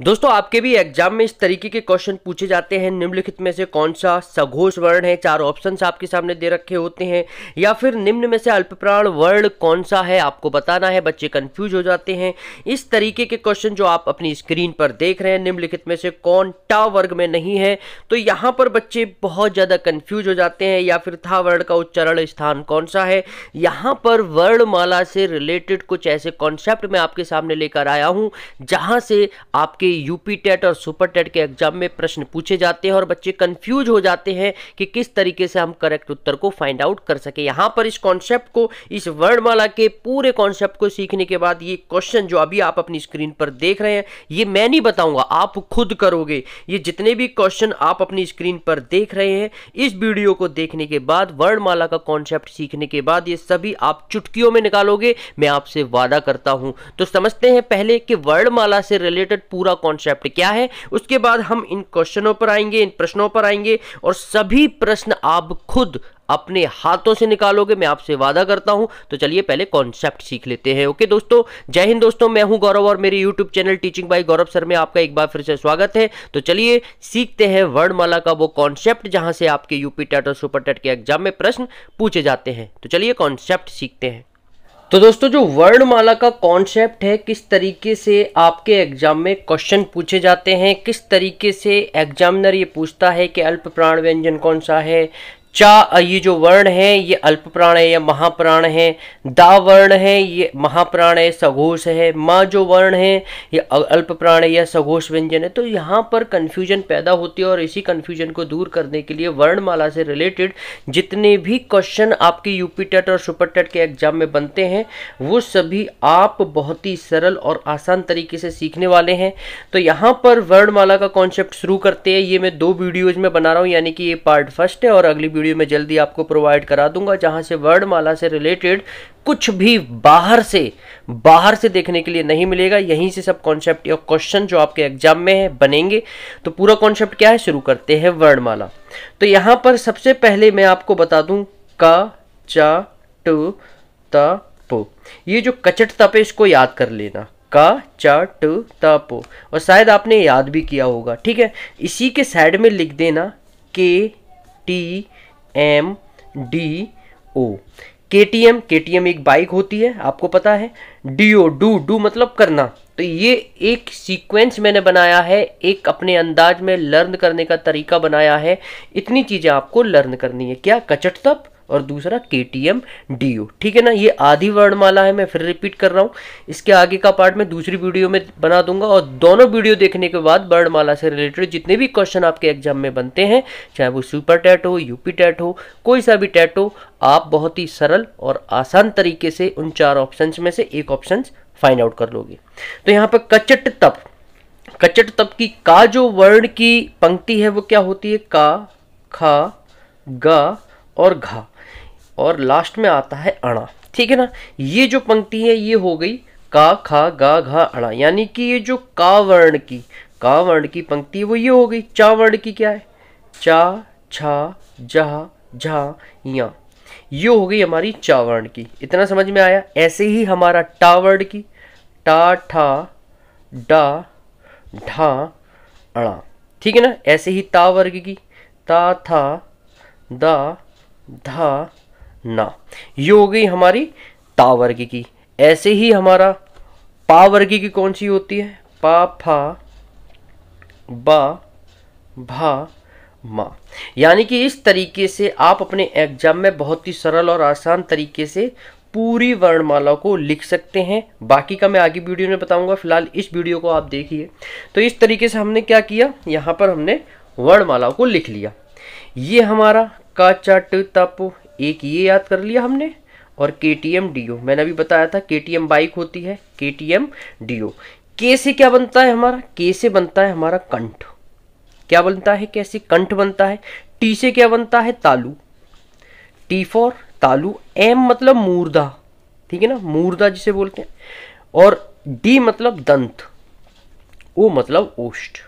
दोस्तों आपके भी एग्जाम में इस तरीके के क्वेश्चन पूछे जाते हैं। निम्नलिखित में से कौन सा सघोष वर्ण है, चार ऑप्शंस आपके सामने दे रखे होते हैं, या फिर निम्न में से अल्पप्राण वर्ण कौन सा है आपको बताना है। बच्चे कंफ्यूज हो जाते हैं। इस तरीके के क्वेश्चन जो आप अपनी स्क्रीन पर देख रहे हैं, निम्नलिखित में से कौन टा वर्ग में नहीं है, तो यहाँ पर बच्चे बहुत ज्यादा कंफ्यूज हो जाते हैं। या फिर था वर्ण का उच्चारण स्थान कौन सा है। यहाँ पर वर्णमाला से रिलेटेड कुछ ऐसे कॉन्सेप्ट मैं आपके सामने लेकर आया हूं जहां से आपके यूपी टेट और सुपर टेट के एग्जाम में प्रश्न पूछे जाते हैं और बच्चे कंफ्यूज हो जाते हैं कि किस तरीके से हम करेक्ट उत्तर को फाइंड आउट कर सके। यहां पर इस कॉन्सेप्ट को, इस वर्णमाला के पूरे कॉन्सेप्ट को सीखने के बाद ये क्वेश्चन जो अभी आप अपनी स्क्रीन पर देख रहे हैं, ये मैं नहीं बताऊंगा, आप खुद करोगे। ये जितने भी क्वेश्चन आप अपनी स्क्रीन पर देख रहे हैं, इस वीडियो को देखने के बाद, वर्णमाला का कॉन्सेप्ट सीखने के बाद, ये सभी आप चुटकियों में निकालोगे, मैं आपसे वादा करता हूं। तो समझते हैं पहले कि वर्णमाला से रिलेटेड पूरा कॉन्सेप्ट क्या है, उसके बाद हम इन क्वेश्चनों पर आएंगे, इन प्रश्नों पर आएंगे और सभी प्रश्न आप खुद अपने हाथों से निकालोगे, मैं आपसे वादा करता हूं। तो चलिए पहले कॉन्सेप्ट सीख लेते हैं। ओके दोस्तों, जय हिंद दोस्तों, मैं हूं गौरव और मेरे यूट्यूब चैनल टीचिंग बाय गौरव सर में आपका एक बार फिर से स्वागत है। तो चलिए सीखते हैं वर्णमाला का वो कॉन्सेप्ट जहां से आपके यूपी टेट और सुपर टेट के एग्जाम में प्रश्न पूछे जाते हैं। तो चलिए कॉन्सेप्ट सीखते हैं। तो दोस्तों जो वर्णमाला का कॉन्सेप्ट है, किस तरीके से आपके एग्जाम में क्वेश्चन पूछे जाते हैं, किस तरीके से एग्जामिनर ये पूछता है कि अल्प प्राण व्यंजन कौन सा है, ये जो वर्ण है ये अल्प प्राण है या महाप्राण है, दा वर्ण है ये महाप्राण है सघोष है, माँ जो वर्ण है ये अल्प प्राण है या सघोष व्यंजन है। तो यहाँ पर कन्फ्यूजन पैदा होती है और इसी कन्फ्यूजन को दूर करने के लिए वर्णमाला से रिलेटेड जितने भी क्वेश्चन आपके यूपी टेट और सुपर टेट के एग्जाम में बनते हैं, वो सभी आप बहुत ही सरल और आसान तरीके से सीखने वाले हैं। तो यहाँ पर वर्णमाला का कॉन्सेप्ट शुरू करते हैं। ये मैं 2 वीडियोज में बना रहा हूँ, यानी कि ये पार्ट फर्स्ट है और अगली वीडियो में जल्दी आपको प्रोवाइड करा दूंगा जहां से वर्णमाला से रिलेटेड कुछ भी बाहर से देखने के लिए नहीं मिलेगा। यहीं से सब कॉन्सेप्ट या क्वेश्चन जो आपके एग्जाम में है बनेंगे। तो पूरा कॉन्सेप्ट क्या है, शुरू करते हैं वर्णमाला। तो यहां पर सबसे पहले मैं आपको बता दूं का चा टू ता पो, ये जो कचट तप है इसको याद कर लेना, का चा टू ता पो, और शायद आपने याद भी किया होगा। ठीक है, इसी के साइड में लिख देना KTMDO। KTM एक बाइक होती है, आपको पता है। डू मतलब करना। तो ये एक सीक्वेंस मैंने बनाया है, एक अपने अंदाज में लर्न करने का तरीका बनाया है। इतनी चीजें आपको लर्न करनी है, क्या, कचट तप और दूसरा KTMDO। ठीक है ना, ये आधी वर्णमाला है, मैं फिर रिपीट कर रहा हूँ। इसके आगे का पार्ट मैं दूसरी वीडियो में बना दूंगा और दोनों वीडियो देखने के बाद वर्णमाला से रिलेटेड जितने भी क्वेश्चन आपके एग्जाम में बनते हैं, चाहे वो सुपर टेट हो, यूपी टेट हो, कोई सा भी टेट हो, आप बहुत ही सरल और आसान तरीके से उन 4 ऑप्शन में से एक ऑप्शन फाइंड आउट कर लोगे। तो यहाँ पर कचट तप की का जो वर्ण की पंक्ति है वो क्या होती है, का, खा, गा और घा, और लास्ट में आता है अणा। ठीक है ना, ये जो पंक्ति है ये हो गई का, खा, गा, घा, अणा, यानी कि ये जो का वर्ण की पंक्ति है वो ये हो गई। चा वर्ण की क्या है, चा, छा, जा, झा, या, ये हो गई हमारी चा वर्ण की। इतना समझ में आया। ऐसे ही हमारा टा वर्ण की, टा, ठा, डा, ढा, अणा। ठीक है ना, ऐसे ही ता वर्ग की, ता, था, दा, धा, ना, ये हो गई हमारी ता वर्ग की। ऐसे ही हमारा पा वर्ग की कौन सी होती है, पा, फा, बा, भा, मा। यानी कि इस तरीके से आप अपने एग्जाम में बहुत ही सरल और आसान तरीके से पूरी वर्णमाला को लिख सकते हैं। बाकी का मैं आगे वीडियो में बताऊंगा, फिलहाल इस वीडियो को आप देखिए। तो इस तरीके से हमने क्या किया, यहाँ पर हमने वर्णमाला को लिख लिया। ये हमारा का चा टू ता पो, एक ये याद कर लिया हमने, और KTMDO मैंने अभी बताया था, KTM बाइक होती है, KTMDO। के से क्या बनता है हमारा, के से बनता है हमारा कंठ। क्या बनता है, कैसे, कंठ बनता है। टी से क्या बनता है, तालु, टी फॉर तालु। एम मतलब मूर्धा, ठीक है ना, मूर्धा जिसे बोलते हैं। और डी मतलब दंत, ओ मतलब ओष्ठ।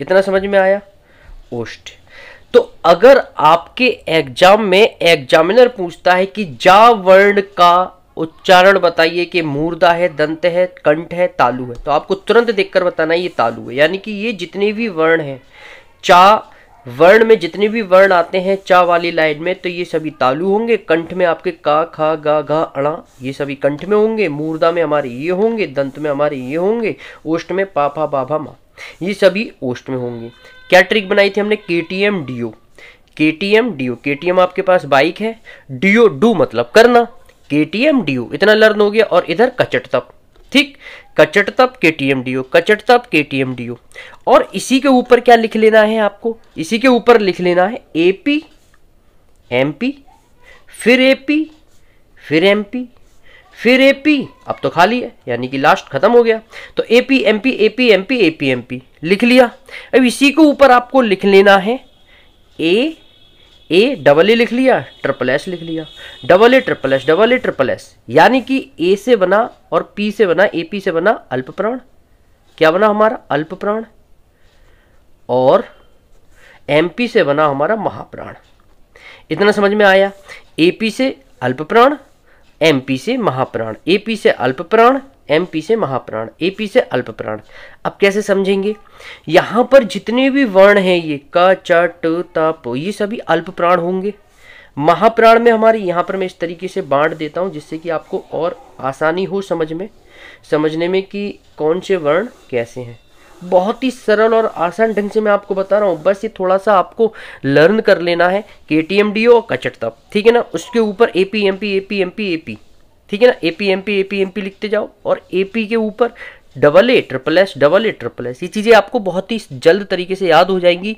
इतना समझ में आया, ओष्ठ। तो अगर आपके एग्जाम में एग्जामिनर पूछता है कि जा वर्ण का उच्चारण बताइए कि मूर्धा है, दंत है, कंठ है, तालु है। तो आपको तुरंत देखकर बताना है ये तालु है, यानी कि ये जितने भी वर्ण हैं, चा वर्ण में जितने भी वर्ण आते हैं चा वाली लाइन में, तो ये सभी तालु होंगे। कंठ में आपके का, खा, गा, घा, अणा, ये सभी कंठ में होंगे। मूर्धा में हमारे ये होंगे, दंत में हमारे ये होंगे, ओष्ठ में पा, फा, बा, भा, मा, ये सभी ओष्ठ में होंगे। क्या ट्रिक बनाई थी हमने? KTM DO, KTM DO. KTM आपके पास बाइक है, डीओ डू मतलब करना, केटीएम डीओ इतना लर्न हो गया। और इधर कचट तप, ठीक, कचट तप केटीएम डीओ, कचट तप केटीएम डीओ। और इसी के ऊपर क्या लिख लेना है आपको? इसी के ऊपर लिख लेना है एपी एमपी, फिर एपी, फिर एमपी, फिर एपी। अब तो खाली है, यानी कि लास्ट खत्म हो गया। तो AP MP, AP MP, AP MP लिख लिया। अब इसी के ऊपर आपको लिख लेना है ए डबल ए लिख लिया, ट्रिपल एस लिख लिया, double A triple S, double A triple S, यानी कि ए से बना और पी से बना, एपी से बना अल्प प्राण। क्या बना हमारा? अल्प प्राण। और एमपी से बना हमारा महाप्राण। इतना समझ में आया? एपी से अल्प प्राण, एमपी से महाप्राण, एपी से अल्प प्राण, एमपी से महाप्राण, एपी से अल्प प्राण। अब कैसे समझेंगे? यहां पर जितने भी वर्ण हैं ये क, च, ट, त, प, ये सभी अल्प प्राण होंगे। महाप्राण में हमारे यहां पर मैं इस तरीके से बांट देता हूं जिससे कि आपको और आसानी हो समझने में कि कौन से वर्ण कैसे हैं। बहुत ही सरल और आसान ढंग से मैं आपको बता रहा हूं, बस ये थोड़ा सा आपको लर्न कर लेना है। केटीएम डीओ और कचट तप, ठीक है ना। उसके ऊपर AP MP, AP MP, AP, ठीक है ना। एपी एमपी, एपी एमपी लिखते जाओ। और एपी के ऊपर double A triple S, double A triple S, ये चीज़ें आपको बहुत ही जल्द तरीके से याद हो जाएंगी।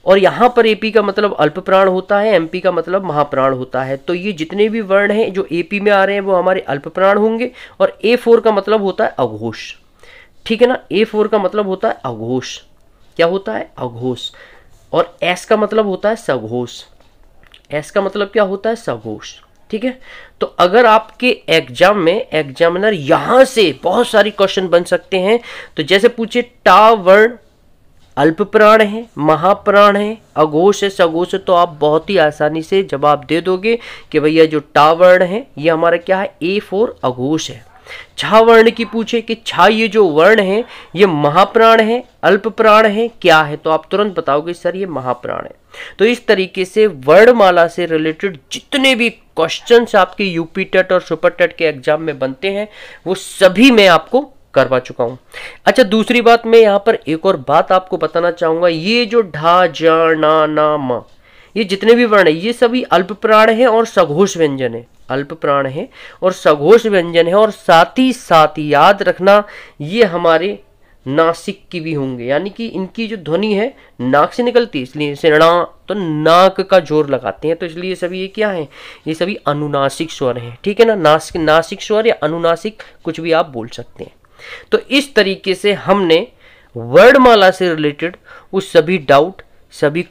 और यहाँ पर एपी का मतलब अल्प प्राण होता है, एमपी का मतलब महाप्राण होता है। तो ये जितने भी वर्ण हैं जो एपी में आ रहे हैं वो हमारे अल्प प्राण होंगे। और ए4 का मतलब होता है अघोष, ठीक है ना। ए4 का मतलब होता है अघोष। क्या होता है? अघोष। और एस का मतलब होता है सघोष। एस का मतलब क्या होता है? सघोष, ठीक है। तो अगर आपके एग्जाम में एग्जामिनर यहां से बहुत सारी क्वेश्चन बन सकते हैं, तो जैसे पूछे टा वर्ण अल्प प्राण है, महाप्राण है, अघोष है, सघोष है, तो आप बहुत ही आसानी से जवाब दे दोगे कि भैया जो टा वर्ण है ये हमारा क्या है? ए4 अघोष है। छा वर्ण की पूछे कि छा ये जो वर्ण है ये महाप्राण है, अल्प प्राण है, क्या है? तो आप तुरंत बताओगे सर ये महाप्राण है। तो इस तरीके से वर्णमाला से रिलेटेड जितने भी क्वेश्चंस आपके यूपी टेट और सुपर टेट के एग्जाम में बनते हैं वो सभी मैं आपको करवा चुका हूं। अच्छा, दूसरी बात मैं यहाँ पर एक और बात आपको बताना चाहूंगा। ये जो ढा, जा, ना, ना, मा, ये जितने भी वर्ण है ये सभी अल्प प्राण है और सघोष व्यंजन है। अल्प प्राण है और सघोष व्यंजन है। और साथ ही साथ याद रखना ये हमारे नासिक की भी होंगे, यानी कि इनकी जो ध्वनि है नाक से निकलती है, इसलिए इसे ना तो नाक का जोर लगाते हैं, तो इसलिए ये सभी ये क्या है? ये सभी अनुनासिक स्वर हैं, ठीक है ना। नासिक स्वर या अनुनासिक कुछ भी आप बोल सकते हैं। तो इस तरीके से हमने वर्णमाला से रिलेटेड वो सभी डाउट, सभी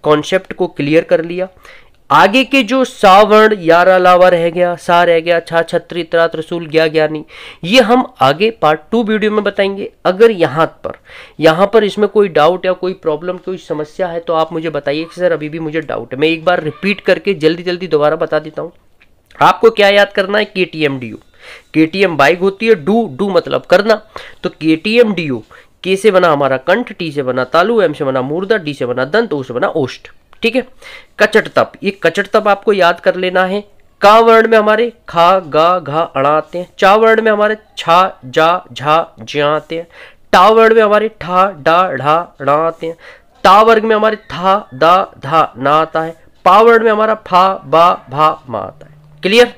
कॉन्सेप्ट को क्लियर कर लिया। आगे के जो सा वर्ण यारा लावा रह गया, सा रह गया, छा, छत्री, त्रा, त्रिशूल, ज्ञा, ज्ञानी, ये हम आगे पार्ट 2 वीडियो में बताएंगे। अगर यहाँ पर इसमें कोई डाउट या कोई प्रॉब्लम, कोई समस्या है तो आप मुझे बताइए कि सर अभी भी मुझे डाउट है। मैं एक बार रिपीट करके जल्दी दोबारा बता देता हूँ। आपको क्या याद करना है? KTM DO. केटीएम बाइक होती है, डू मतलब करना। तो केटीएम डीओ, के से बना हमारा कंठ, टी से बना तालु, एम से बना मूर्धा, डी से बना दंत, ओ से बना ओष्ठ, ठीक है। कचट तप, ये कचट तप आपको याद कर लेना है। का वर्ण में हमारे खा, गा, घा, अणा आते हैं। चा वर्ण में हमारे छा, जा, झा, ज्या आते हैं। टा वर्ण में हमारे ठा, डा, ढा, णा आते हैं। ता वर्ग में हमारे था, दा, धा, ना आता है। पा वर्ण में हमारा फा, बा, भा, मा आता है। क्लियर?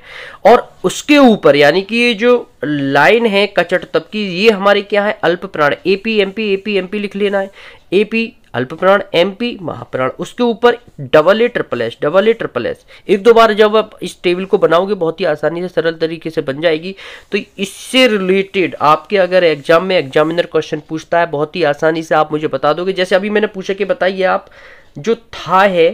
और उसके ऊपर यानी कि ये जो लाइन है कचट तप की, ये हमारे क्या है? अल्प प्राण। एपी एमपी, एपी एमपी लिख लेना है। एपी अल्प प्राण, एमपी महाप्राण। उसके ऊपर double A triple S, double A triple S. एक दो बार जब आप इस टेबल को बनाओगे बहुत ही आसानी से सरल तरीके से बन जाएगी। तो इससे रिलेटेड आपके अगर एग्जाम में एग्जामिनर क्वेश्चन पूछता है बहुत ही आसानी से आप मुझे बता दोगे। जैसे अभी मैंने पूछा कि बताइए आप जो था है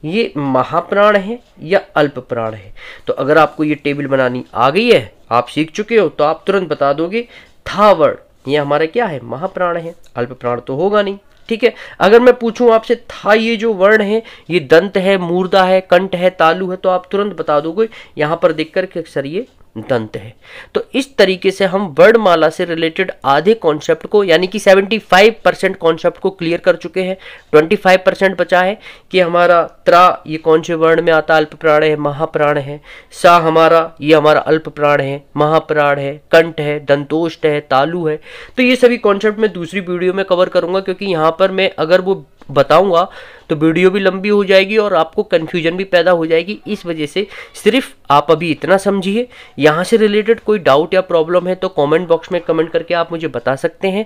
ये महाप्राण है या अल्प प्राण है। तो अगर आपको ये टेबल बनानी आ गई है, आप सीख चुके हो, तो आप तुरंत बता दोगे था वर्ण ये हमारा क्या है? महाप्राण है, अल्प प्राण तो होगा नहीं, ठीक है। अगर मैं पूछूं आपसे था ये जो वर्ण है ये दंत है, मूर्धा है, कंठ है, तालु है, तो आप तुरंत बता दोगे यहाँ पर देखकर कि सर ये दंत है। तो इस तरीके से हम वर्णमाला से रिलेटेड आधे कॉन्सेप्ट को यानी कि 75% कॉन्सेप्ट को क्लियर कर चुके हैं। 25% बचा है कि हमारा त्रा ये कौन से वर्ण में आता है, अल्प प्राण है, महाप्राण है। सा ये हमारा अल्प प्राण है, महाप्राण है, कंठ है, दंतोष्ट है, तालु है। तो ये सभी कॉन्सेप्ट मैं दूसरी वीडियो में कवर करूंगा, क्योंकि यहाँ पर मैं अगर वो बताऊंगा तो वीडियो भी लंबी हो जाएगी और आपको कंफ्यूजन भी पैदा हो जाएगी। इस वजह से सिर्फ आप अभी इतना समझिए। यहाँ से रिलेटेड कोई डाउट या प्रॉब्लम है तो कमेंट बॉक्स में कमेंट करके आप मुझे बता सकते हैं।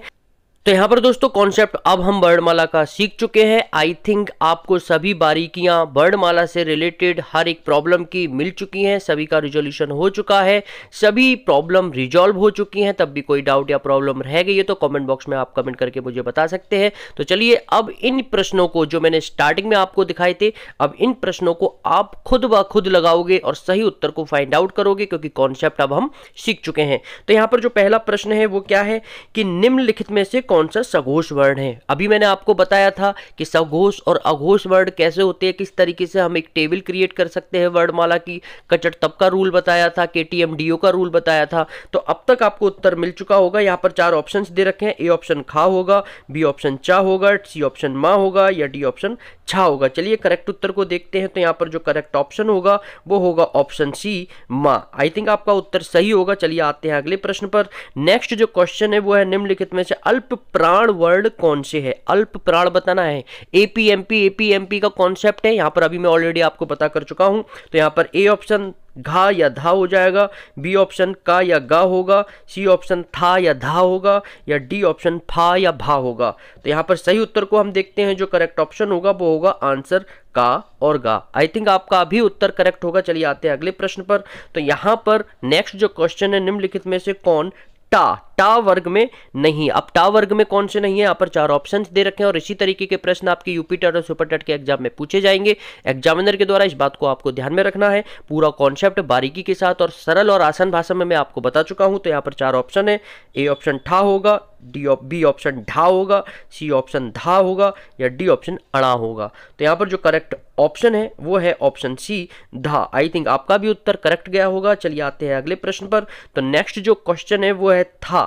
तो यहाँ पर दोस्तों कॉन्सेप्ट अब हम वर्णमाला का सीख चुके हैं। आई थिंक आपको सभी बारीकियां वर्णमाला से रिलेटेड हर एक प्रॉब्लम की मिल चुकी हैं, सभी का रिजोल्यूशन हो चुका है, सभी प्रॉब्लम रिजॉल्व हो चुकी हैं। तब भी कोई डाउट या प्रॉब्लम रह गई है तो कमेंट बॉक्स में आप कमेंट करके मुझे बता सकते हैं। तो चलिए अब इन प्रश्नों को जो मैंने स्टार्टिंग में आपको दिखाए थे, अब इन प्रश्नों को आप खुद ब खुद लगाओगे और सही उत्तर को फाइंड आउट करोगे, क्योंकि कॉन्सेप्ट अब हम सीख चुके हैं। तो यहाँ पर जो पहला प्रश्न है वो क्या है कि निम्नलिखित में से कौन सा सघोष वर्ण है। अभी मैंने आपको बताया था कि सघोष और अघोष वर्ण कैसे होते हैं, किस तरीके से हम एक टेबल क्रिएट कर सकते हैं वर्णमाला की। कचट तप का रूल बताया था, KTM-DO का रूल बताया था। तो अब तक आपको उत्तर मिल चुका होगा। यहाँ पर 4 ऑप्शंस दे रखे हैं। ए ऑप्शन खा होगा, बी ऑप्शन चा होगा, सी ऑप्शन माँ होगा या डी ऑप्शन छा होगा। चलिए करेक्ट उत्तर को देखते हैं। तो यहाँ पर जो करेक्ट ऑप्शन होगा वो होगा ऑप्शन सी माँ। आई थिंक आपका उत्तर सही होगा। चलिए आते हैं अगले प्रश्न पर। नेक्स्ट जो क्वेश्चन है वो है निम्नलिखित में से अल्प प्राण वर्ण कौन से है। अल्प प्राण बताना है। एपीएमपी का कॉन्सेप्ट है। यहाँ पर अभी मैं ऑलरेडी आपको बता कर चुका हूं। तो यहाँ पर ए ऑप्शन घा या धा हो जाएगा, बी ऑप्शन का या गा होगा, सी ऑप्शन था या धा होगा या डी ऑप्शन फा या भा होगा। तो यहाँ पर सही उत्तर को हम देखते हैं। जो करेक्ट ऑप्शन होगा वो होगा आंसर का और गा। आई थिंक आपका अभी उत्तर करेक्ट होगा। चलिए आते हैं अगले प्रश्न पर। तो यहाँ पर नेक्स्ट जो क्वेश्चन है निम्नलिखित में से कौन टा वर्ग में नहीं। अब टा वर्ग में कौन से नहीं है, यहाँ पर 4 ऑप्शंस दे रखे हैं और इसी तरीके के प्रश्न आपके यूपी टेट और सुपर टेट के एग्जाम में पूछे जाएंगे एग्जामिनर के द्वारा। इस बात को आपको ध्यान में रखना है। पूरा कॉन्सेप्ट बारीकी के साथ और सरल और आसान भाषा में मैं आपको बता चुका हूं। तो यहाँ पर 4 ऑप्शन है। ए ऑप्शन ठा होगा, बी ऑप्शन ढा होगा, सी ऑप्शन धा होगा या डी ऑप्शन अड़ा होगा। तो यहाँ पर जो करेक्ट ऑप्शन है वो है ऑप्शन सी धा। आई थिंक आपका भी उत्तर करेक्ट गया होगा। चलिए आते हैं अगले प्रश्न पर। तो नेक्स्ट जो क्वेश्चन है वो है था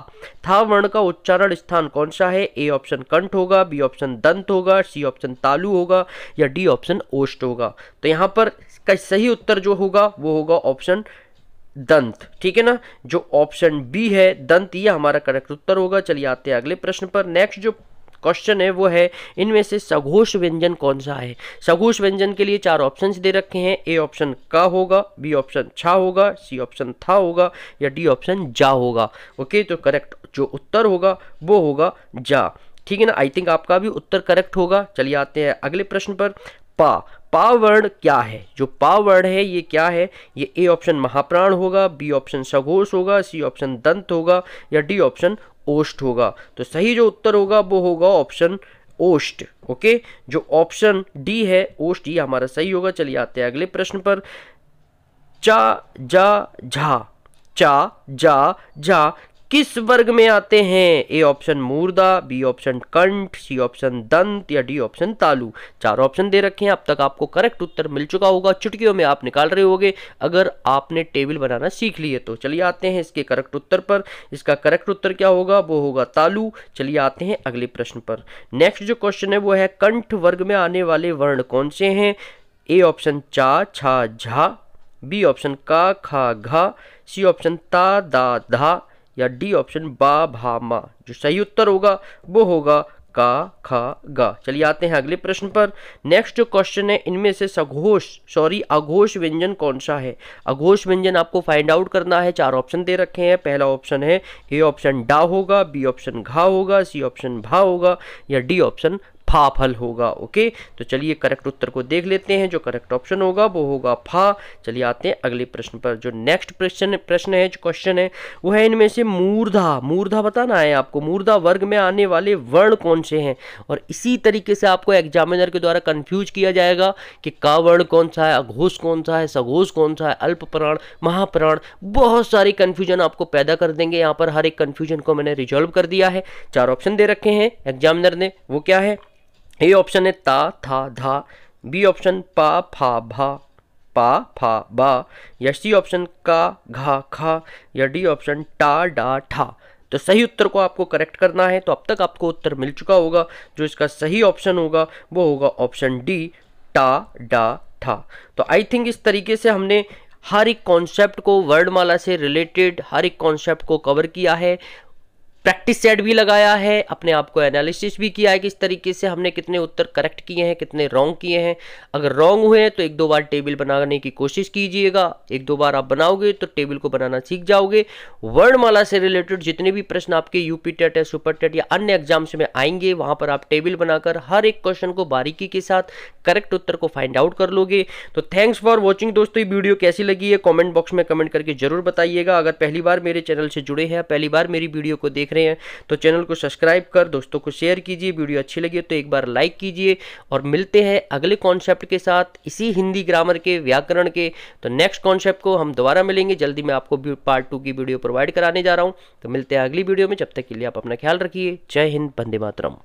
वर्ण का उच्चारण स्थान कौन सा है। ए ऑप्शन कंठ होगा, बी ऑप्शन दंत होगा, सी ऑप्शन तालु होगा या डी ऑप्शन ओष्ठ होगा। तो यहाँ पर का सही उत्तर जो होगा वो होगा ऑप्शन दंत। ठीक है ना। जो ऑप्शन बी है दंत, ये हमारा करेक्ट उत्तर होगा। चलिए आते हैं अगले प्रश्न पर। नेक्स्ट जो क्वेश्चन है वो है इनमें से सघोष व्यंजन कौन सा है। सघोष व्यंजन के लिए 4 ऑप्शंस दे रखे हैं। ए ऑप्शन का होगा, बी ऑप्शन छा होगा, सी ऑप्शन था होगा या डी ऑप्शन जा होगा। ओके, तो करेक्ट जो उत्तर होगा वो होगा जा। ठीक है ना। आई थिंक आपका भी उत्तर करेक्ट होगा। चलिए आते हैं अगले प्रश्न पर। पा वर्ण क्या है। जो पा वर्ण है ये क्या है। ये ए ऑप्शन महाप्राण होगा, बी ऑप्शन सघोष होगा, सी ऑप्शन दंत होगा या डी ऑप्शन ओष्ठ होगा। तो सही जो उत्तर होगा वो होगा ऑप्शन ओष्ठ। ओके, जो ऑप्शन डी है ओष्ठ, ये हमारा सही होगा। चलिए आते हैं अगले प्रश्न पर। चा जा झा किस वर्ग में आते हैं। ए ऑप्शन मूर्धा, बी ऑप्शन कंठ, सी ऑप्शन दंत या डी ऑप्शन तालु। 4 ऑप्शन दे रखे हैं। अब तक आपको करेक्ट उत्तर मिल चुका होगा। चुटकियों में आप निकाल रहे होगे अगर आपने टेबल बनाना सीख लिए तो। चलिए आते हैं इसके करेक्ट उत्तर पर। इसका करेक्ट उत्तर क्या होगा वो होगा तालु। चलिए आते हैं अगले प्रश्न पर। नेक्स्ट जो क्वेश्चन है वो है कंठ वर्ग में आने वाले वर्ण कौन से हैं। ए ऑप्शन चा छा झा, बी ऑप्शन का खा घा, सी ऑप्शन ता दा धा या डी ऑप्शन बा भा मा। जो सही उत्तर होगा वो होगा का खा गा। चलिए आते हैं अगले प्रश्न पर। नेक्स्ट जो क्वेश्चन है इनमें से अघोष व्यंजन कौन सा है। अघोष व्यंजन आपको फाइंड आउट करना है। 4 ऑप्शन दे रखे हैं। पहला ऑप्शन है ए ऑप्शन डा होगा, बी ऑप्शन घा होगा, सी ऑप्शन भा होगा या डी ऑप्शन फा फल होगा। ओके, तो चलिए करेक्ट उत्तर को देख लेते हैं। जो करेक्ट ऑप्शन होगा वो होगा फा। चलिए आते हैं अगले प्रश्न पर। जो नेक्स्ट प्रश्न है जो क्वेश्चन है वो है इनमें से मूर्धा बताना है आपको। मूर्धा वर्ग में आने वाले वर्ण कौन से हैं। और इसी तरीके से आपको एग्जामिनर के द्वारा कंफ्यूज किया जाएगा कि का वर्ण कौन सा है, अघोष कौन सा है, सघोष कौन सा है, अल्प प्राण, महाप्राण। बहुत सारी कंफ्यूजन आपको पैदा कर देंगे। यहाँ पर हर एक कंफ्यूजन को मैंने रिजॉल्व कर दिया है। 4 ऑप्शन दे रखे हैं एग्जामिनर ने, वो क्या है। ए ऑप्शन है ता था धा, बी ऑप्शन पा फा भा, पा फा बा, या सी ऑप्शन का घा खा, या डी ऑप्शन टा डा ठा। तो सही उत्तर को आपको करेक्ट करना है। तो अब तक आपको उत्तर मिल चुका होगा। जो इसका सही ऑप्शन होगा वो होगा ऑप्शन डी, टा डा ठा। तो आई थिंक इस तरीके से हमने हर एक कॉन्सेप्ट को वर्णमाला से रिलेटेड हर एक कॉन्सेप्ट को कवर किया है, प्रैक्टिस सेट भी लगाया है, अपने आप को एनालिसिस भी किया है कि इस तरीके से हमने कितने उत्तर करेक्ट किए हैं, कितने रॉन्ग किए हैं। अगर रॉन्ग हुए हैं तो एक दो बार टेबल बनाने की कोशिश कीजिएगा। एक दो बार आप बनाओगे तो टेबल को बनाना सीख जाओगे। वर्णमाला से रिलेटेड जितने भी प्रश्न आपके यूपी टेट या सुपर टेट या अन्य एग्जाम्स में आएंगे, वहां पर आप टेबल बनाकर हर एक क्वेश्चन को बारीकी के साथ करेक्ट उत्तर को फाइंड आउट कर लोगे। तो थैंक्स फॉर वॉचिंग दोस्तों। ये वीडियो कैसी लगी है कॉमेंट बॉक्स में कमेंट करके जरूर बताइएगा। अगर पहली बार मेरे चैनल से जुड़े हैं, पहली बार मेरी वीडियो को देख रहे हैं, तो चैनल को सब्सक्राइब कर दोस्तों को शेयर कीजिए। वीडियो अच्छी लगी तो एक बार लाइक कीजिए। और मिलते हैं अगले कॉन्सेप्ट के साथ, इसी हिंदी ग्रामर के, व्याकरण के। तो नेक्स्ट कॉन्सेप्ट को हम दोबारा मिलेंगे जल्दी। मैं आपको पार्ट 2 की वीडियो प्रोवाइड कराने जा रहा हूं। तो मिलते हैं अगली वीडियो में। जब तक के लिए आप अपना ख्याल रखिए। जय हिंद, वंदे मातरम।